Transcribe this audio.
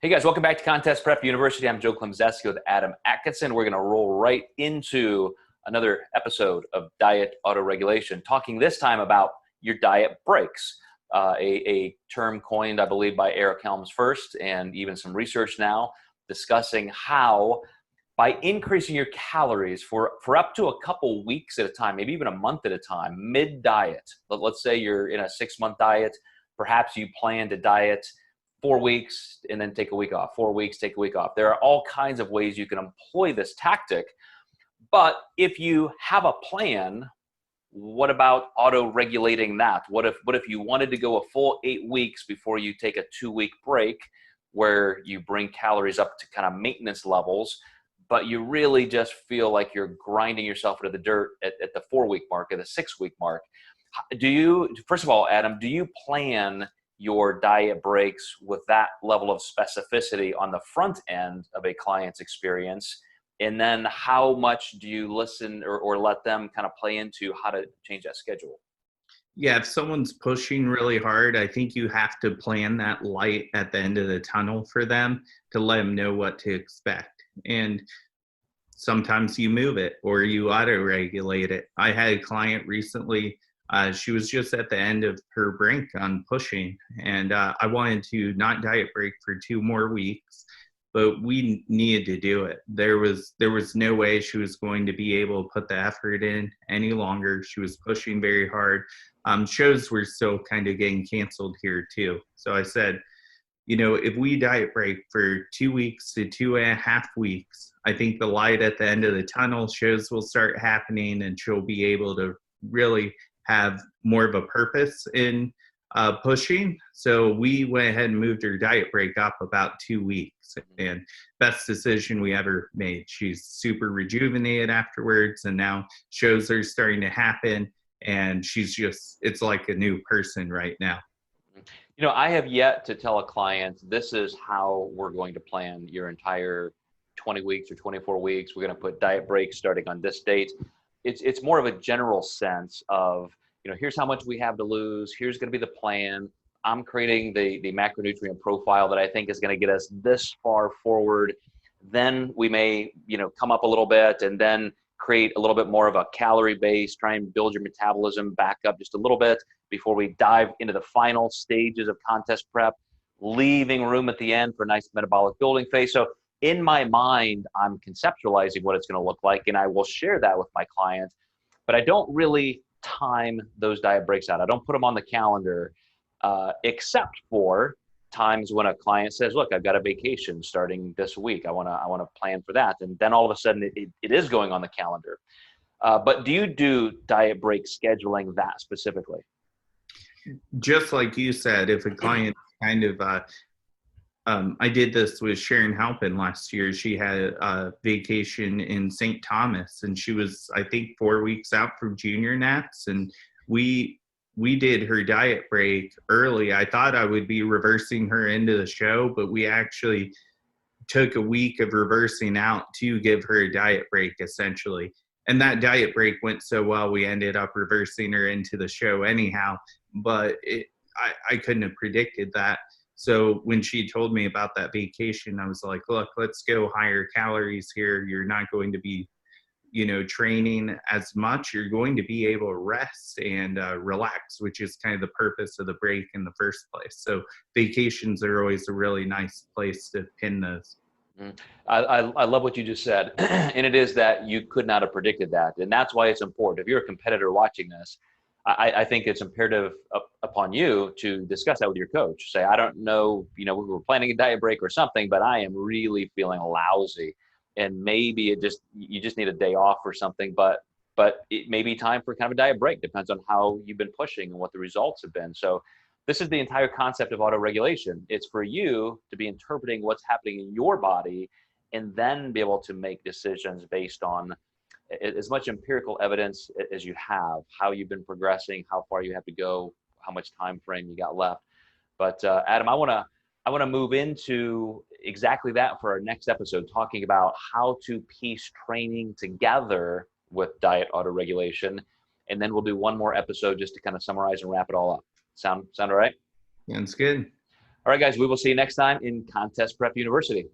Hey guys, welcome back to Contest Prep University. I'm Joe Klemczewski with Adam Atkinson. We're going to roll right into another episode of Diet Autoregulation, talking this time about your diet breaks, a term coined, I believe, by Eric Helms first, and even some research now discussing how by increasing your calories for up to a couple weeks at a time, maybe even a month at a time, mid-diet. Let's say you're in a 6-month diet. Perhaps you plan to diet 4 weeks and then take a week off, 4 weeks, take a week off. There are all kinds of ways you can employ this tactic. But if you have a plan, what about auto-regulating that? What if you wanted to go a full 8 weeks before you take a 2-week break where you bring calories up to kind of maintenance levels, but you really just feel like you're grinding yourself into the dirt at the 4-week mark, at the 6-week mark? First of all, Adam, do you plan your diet breaks with that level of specificity on the front end of a client's experience? And then how much do you listen or let them kind of play into how to change that schedule? Yeah, if someone's pushing really hard, I think you have to plan that light at the end of the tunnel for them to let them know what to expect. And sometimes you move it or you auto-regulate it. I had a client recently, she was just at the end of her break on pushing, and I wanted to not diet break for 2 more weeks, but we needed to do it. There was no way she was going to be able to put the effort in any longer. She was pushing very hard. Shows were still kind of getting canceled here too. So I said, if we diet break for 2 weeks to 2.5 weeks, I think the light at the end of the tunnel, shows will start happening and she'll be able to really have more of a purpose in pushing. So we went ahead and moved her diet break up about 2 weeks, and best decision we ever made. She's super rejuvenated afterwards, and now shows are starting to happen, and it's like a new person right now. I have yet to tell a client, this is how we're going to plan your entire 20 weeks or 24 weeks. We're going to put diet breaks starting on this date. It's more of a general sense of, here's how much we have to lose. Here's going to be the plan. I'm creating the macronutrient profile that I think is going to get us this far forward. Then we may, come up a little bit and then create a little bit more of a calorie base, try and build your metabolism back up just a little bit before we dive into the final stages of contest prep, leaving room at the end for a nice metabolic building phase. So in my mind, I'm conceptualizing what it's going to look like, and I will share that with my clients, but I don't really time those diet breaks out. I don't put them on the calendar, except for times when a client says, look, I've got a vacation starting this week. I want to plan for that. And then all of a sudden it is going on the calendar. But do you do diet break scheduling that specifically? Just like you said, if a client kind of, I did this with Sharon Halpin last year. She had a vacation in St. Thomas, and she was, I think, 4 weeks out from junior nats, and we did her diet break early. I thought I would be reversing her into the show, but we actually took a week of reversing out to give her a diet break, essentially. And that diet break went so well, we ended up reversing her into the show anyhow, but I couldn't have predicted that. So when she told me about that vacation, I was like, look, let's go higher calories here. You're not going to be, training as much. You're going to be able to rest and relax, which is kind of the purpose of the break in the first place. So vacations are always a really nice place to pin those. I love what you just said. And it is that you could not have predicted that. And that's why it's important. If you're a competitor watching this, I think it's imperative upon you to discuss that with your coach. Say, I don't know, we were planning a diet break or something, but I am really feeling lousy. And maybe you just need a day off or something, but it may be time for kind of a diet break. Depends on how you've been pushing and what the results have been. So this is the entire concept of auto-regulation. It's for you to be interpreting what's happening in your body and then be able to make decisions based on as much empirical evidence as you have, how you've been progressing, how far you have to go, how much time frame you got left. But Adam, I want to move into exactly that for our next episode, talking about how to piece training together with diet autoregulation. And then we'll do one more episode just to kind of summarize and wrap it all up. Sound all right? Sounds good. All right, guys, we will see you next time in Contest Prep University.